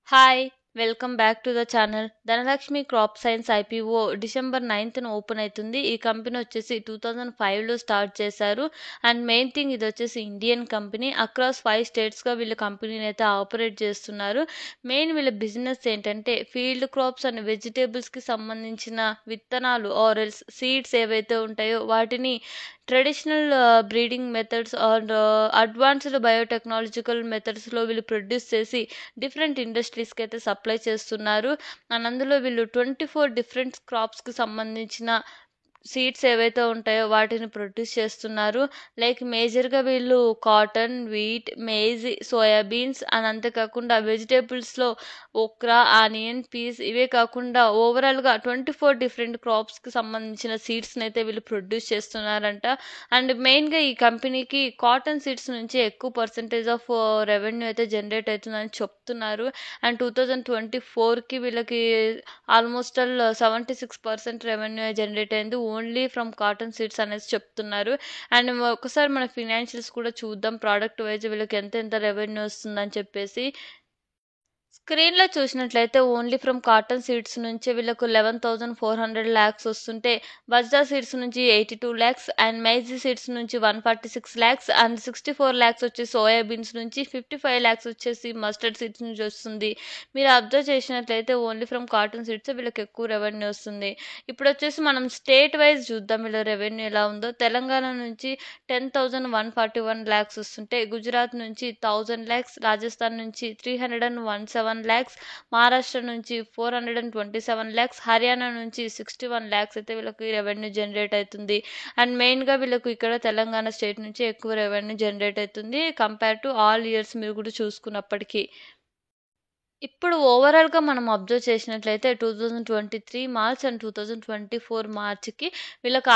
Hi! Welcome back to the channel. Dhanalakshmi crop science IPO December 9న open అయితుంది. ఈ company వచ్చేసి 2005లో స్టార్ట్ చేశారు. అండ్ మెయిన్ థింగ్ ఇదొచ్చేసి ఇండియన్ కంపెనీ. అక్రాస్ 5 స్టేట్స్‌గా వీళ్ళు కంపెనీనైతే ఆపరేట్ చేస్తున్నారు. మెయిన్ వీళ్ళ బిజినెస్ ఏంటంటే ఫీల్డ్ క్రాప్స్ అండ్ వెజిటబుల్స్‌కి సంబంధించిన విత్తనాలు ఆర్ ఎల్స్ సీడ్స్ ఏవైతే ఉంటాయో వాటిని traditional breeding methods and advanced biotechnological మెథడ్స్‌లో వీళ్ళు ప్రొడ్యూస్ చేసి డిఫరెంట్ ఇండస్ట్రీస్‌కి అయితే సప్లై చేస్తున్నారు. అండ్ అందులో వీళ్ళు 24 డిఫరెంట్ క్రాప్స్‌కి సంబంధించిన సీడ్స్ ఏవైతే ఉంటాయో వాటిని ప్రొడ్యూస్ చేస్తున్నారు. లైక్ మేజర్‌గా వీళ్ళు cotton, wheat, maize, soya beans and అంతేకాకుండా వెజిటబుల్స్‌లో ఓక్రా, ఆనియన్, పీస్ ఇవే కాకుండా ఓవరాల్‌గా 24 డిఫరెంట్ క్రాప్స్‌కి సంబంధించిన సీడ్స్‌నైతే వీళ్ళు ప్రొడ్యూస్ చేస్తున్నారంట. అండ్ మెయిన్‌గా ఈ కంపెనీకి కాటన్ సీడ్స్ నుంచి ఎక్కువ పర్సెంటేజ్ ఆఫ్ రెవెన్యూ అయితే జనరేట్ అవుతుందని చెప్తున్నారు. అండ్ 2024కి వీళ్ళకి ఆల్మోస్ట్ 76% రెవెన్యూ జనరేట్ అయింది. ఓన్లీ ఫ్రమ్ కాటన్ సీడ్స్ అనేసి చెప్తున్నారు. అండ్ ఒకసారి మన ఫినాన్షియల్స్ కూడా చూద్దాం. ప్రోడక్ట్ వైస్ వీళ్ళకి ఎంత రెవెన్యూ వస్తుందని చెప్పేసి. స్క్రీన్‌లో చూసినట్లయితే ఓన్లీ ఫ్రమ్ కాటన్ సీడ్స్ నుంచే వీళ్ళకు 11,400 లాక్స్ వస్తుంటే, బజ్రా సీడ్స్ నుంచి 82 లాక్స్ అండ్ మైజీ సీడ్స్ నుంచి 146 లాక్స్ అండ్ 64 లాక్స్ వచ్చి సోయా బీన్స్ నుంచి, 55 లాక్స్ వచ్చేసి మస్టర్డ్ సీడ్స్ నుంచి వస్తుంది. మీరు అబ్జర్వ్ చేసినట్లయితే ఓన్లీ ఫ్రమ్ కాటన్ సీడ్సే వీళ్ళకి ఎక్కువ రెవెన్యూ వస్తుంది. ఇప్పుడొచ్చేసి మనం స్టేట్ వైస్ చూద్దాం వీళ్ళ రెవెన్యూ ఎలా ఉందో. తెలంగాణ నుంచి 10,141 లాక్స్ వస్తుంటే, గుజరాత్ నుంచి 1,000 లాక్స్, రాజస్థాన్ నుంచి 317 లాక్స్, మహారాష్ట్ర నుంచి 427 లాక్స్, హర్యానా నుంచి 61 లాక్స్ అయితే వీళ్ళకి రెవెన్యూ జనరేట్ అవుతుంది. అండ్ మెయిన్‌గా వీళ్ళకు ఇక్కడ తెలంగాణ స్టేట్ నుంచి ఎక్కువ రెవెన్యూ జనరేట్ అవుతుంది కంపేర్ టు ఆల్ ఇయర్స్ మీరు కూడా చూసుకున్నప్పటికీ. ఇప్పుడు ఓవరాల్‌గా మనం అబ్జర్వ్ చేసినట్లయితే 2023 మార్చ్ అండ్ 2024 మార్చ్‌కి వీళ్ళకి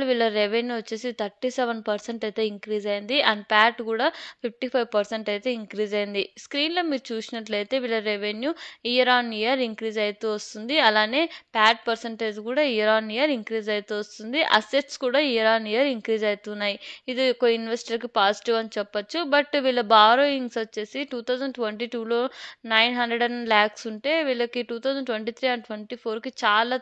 వీళ్ళ రెవెన్యూ వచ్చేసి 37% అయితే ఇంక్రీజ్ అయింది. అండ్ ప్యాట్ కూడా 55% అయితే ఇంక్రీజ్ అయింది. స్క్రీన్‌లో మీరు చూసినట్లయితే వీళ్ళ revenue year on year increase అయితూ వస్తుంది. అలానే ప్యాట్ పర్సెంటేజ్ కూడా ఇయర్ ఆన్ ఇయర్ ఇంక్రీజ్ అయితూ వస్తుంది. అసెట్స్ కూడా ఇయర్ ఆన్ ఇయర్ ఇంక్రీజ్ అవుతున్నాయి. ఇది ఒక ఇన్వెస్టర్‌కి పాజిటివ్ అని చెప్పొచ్చు. బట్ వీళ్ళ బారోయింగ్స్ వచ్చేసి 2022లో 900 లాక్స్ ఉంటే వీళ్ళకి 2023 అండ్ 24కి చాలా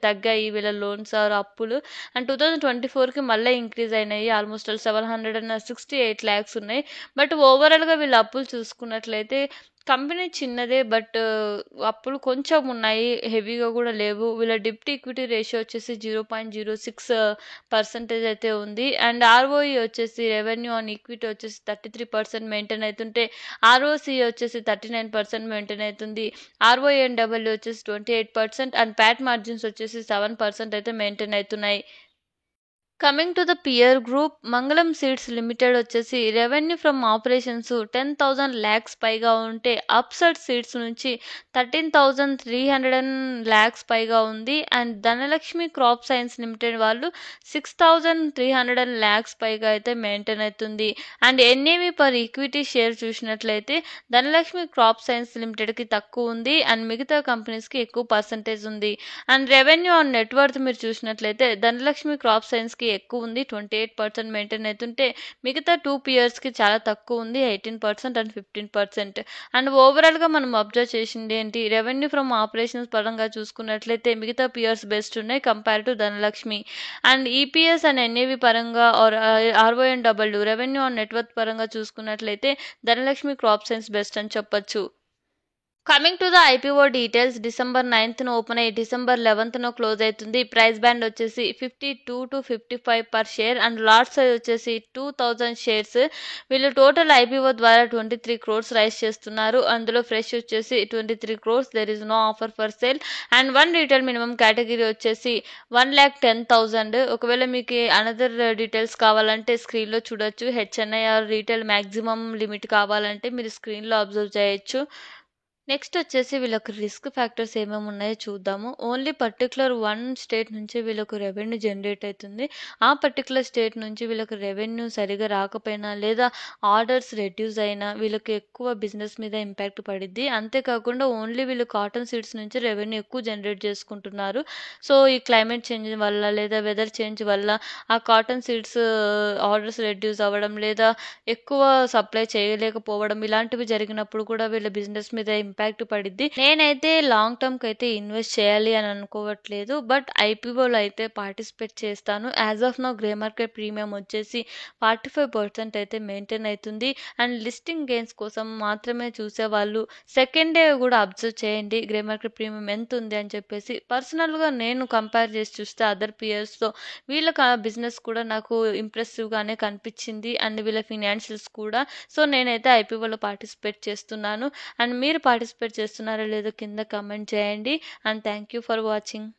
తగ్గాయి వీళ్ళ లోన్స్ ఆర్ అప్పులు. అండ్ 2024కి మళ్ళీ ఇంక్రీజ్ అయినాయి. ఆల్మోస్ట్ 768 లాక్స్ ఉన్నాయి. బట్ ఓవరాల్‌గా వీళ్ళ అప్పులు చూసుకున్నట్లయితే కంపెనీ చిన్నదే బట్ అప్పులు కొంచెం ఉన్నాయి. హెవీగా కూడా లేవు. వీళ్ళ డిప్ట్ ఈక్విటీ రేషియో వచ్చేసి 0.06% అయితే ఉంది. అండ్ ఆర్ఓఈ వచ్చేసి రెవెన్యూ ఆన్ ఈక్విటీ వచ్చేసి 33% మెయింటైన్ అవుతుంటే, ఆర్ఓసీ వచ్చేసి 39% మెయింటైన్ అవుతుంది. ఆర్ఓఎన్‌డబ్ల్యూ వచ్చేసి 28% అండ్ ప్యాట్ మార్జిన్స్ వచ్చేసి 7% అయితే మెయింటైన్ అవుతున్నాయి. Coming to the peer group, మంగళం సీడ్స్ లిమిటెడ్ వచ్చేసి రెవెన్యూ ఫ్రమ్ ఆపరేషన్స్ 10,000 లాక్స్ పైగా ఉంటే, అప్సైడ్ సీడ్స్ నుంచి 13,300 లాక్స్ పైగా ఉంది. And Dhanalakshmi crop science limited వాళ్ళు 6,300 లాక్స్ పైగా అయితే మెయింటైన్ అవుతుంది. And NAV per equity share చూసినట్లయితే ధనలక్ష్మి క్రాప్ సైన్స్ లిమిటెడ్కి తక్కువ ఉంది అండ్ మిగతా కంపెనీస్కి ఎక్కువ పర్సంటేజ్ ఉంది. అండ్ రెవెన్యూ ఆన్ నెట్వర్త్ మీరు చూసినట్లయితే ధనలక్ష్మి క్రాప్ సైన్స్కి ఎక్కువ ఉంది, 28% మెయింటైన్ అవుతుంటే, మిగతా 2 పియర్స్‌కి చాలా తక్కువ ఉంది, 18% అండ్ 15%. అండ్ ఓవరాల్‌గా మనం అబ్జర్వ్ చేసింది ఏంటి, రెవెన్యూ ఫ్రమ్ ఆపరేషన్స్ పరంగా చూసుకున్నట్లయితే మిగతా పియర్స్ బెస్ట్ ఉన్నాయి compare to Dhanalakshmi. And EPS and NAV పరంగా or RONW revenue on net worth పరంగా చూసుకున్నట్లయితే ధనలక్ష్మి క్రాప్ సైన్స్ బెస్ట్ అని చెప్పొచ్చు. Coming to the IPO details, December 9న ఓపెన్ అయ్యి డిసెంబర్ 11న క్లోజ్ అవుతుంది. ప్రైస్ బ్యాండ్ వచ్చేసి 52-55 per share and lot size వచ్చేసి 2000 షేర్స్. వీళ్ళు టోటల్ ఐపీఓ ద్వారా 23 క్రోర్స్ రైజ్ చేస్తున్నారు. అందులో ఫ్రెష్ వచ్చేసి 23 crores, there is no offer for sale. And one retail minimum category వచ్చేసి 1,10,000. ఒకవేళ మీకు అనదర్ డీటెయిల్స్ కావాలంటే స్క్రీన్లో చూడొచ్చు. హెచ్ఎన్ఐఆర్ రీటైల్ మ్యాక్సిమం లిమిట్ కావాలంటే మీరు స్క్రీన్లో అబ్జర్వ్ చేయొచ్చు. నెక్స్ట్ వచ్చేసి వీళ్ళకి రిస్క్ ఫ్యాక్టర్స్ ఏమేమి ఉన్నాయో చూద్దాము. ఓన్లీ పర్టికులర్ వన్ స్టేట్ నుంచి వీళ్ళకు రెవెన్యూ జనరేట్ అవుతుంది. ఆ పర్టికులర్ స్టేట్ నుంచి వీళ్ళకి రెవెన్యూ సరిగా రాకపోయినా లేదా ఆర్డర్స్ రెడ్యూస్ అయినా వీళ్ళకి ఎక్కువ బిజినెస్ మీద ఇంపాక్ట్ పడిద్ది. అంతేకాకుండా ఓన్లీ వీళ్ళు కాటన్ సీడ్స్ నుంచి రెవెన్యూ ఎక్కువ జనరేట్ చేసుకుంటున్నారు. సో ఈ క్లైమేట్ చేంజ్ వల్ల లేదా వెదర్ చేంజ్ వల్ల ఆ కాటన్ సీడ్స్ ఆర్డర్స్ రెడ్యూస్ అవ్వడం లేదా ఎక్కువ సప్లై చేయలేకపోవడం ఇలాంటివి జరిగినప్పుడు కూడా వీళ్ళ బిజినెస్ మీద ఇంపాక్ట్ పడిద్ది. నేనైతే లాంగ్ టర్మ్‌కి అయితే ఇన్వెస్ట్ చేయాలి అని అనుకోవట్లేదు. బట్ ఐపీఓలో అయితే పార్టిసిపేట్ చేస్తాను. As of now grey market premium వచ్చేసి 45% అయితే మెయింటైన్ అయితుంది. అండ్ లిస్టింగ్ గెయిన్స్ కోసం మాత్రమే చూసేవాళ్ళు సెకండ్ డే కూడా అబ్జర్వ్ చేయండి. గ్రే మార్కెట్ ప్రీమియం ఎంత ఉంది అని చెప్పేసి. పర్సనల్‌గా నేను కంపేర్ చేసి చూస్తే అదర్ పియర్స్‌తో వీళ్ళ బిజినెస్ కూడా నాకు ఇంప్రెసివ్‌గానే కనిపించింది. అండ్ వీళ్ళ ఫినాన్షియల్స్ కూడా. సో, నేనైతే ఐపీఓలో పార్టిసిపేట్ చేస్తున్నాను. అండ్ మీరు పార్టిసిపేట్ చేస్తున్నారో లేదో కింద కామెంట్ చేయండి. And thank you for watching.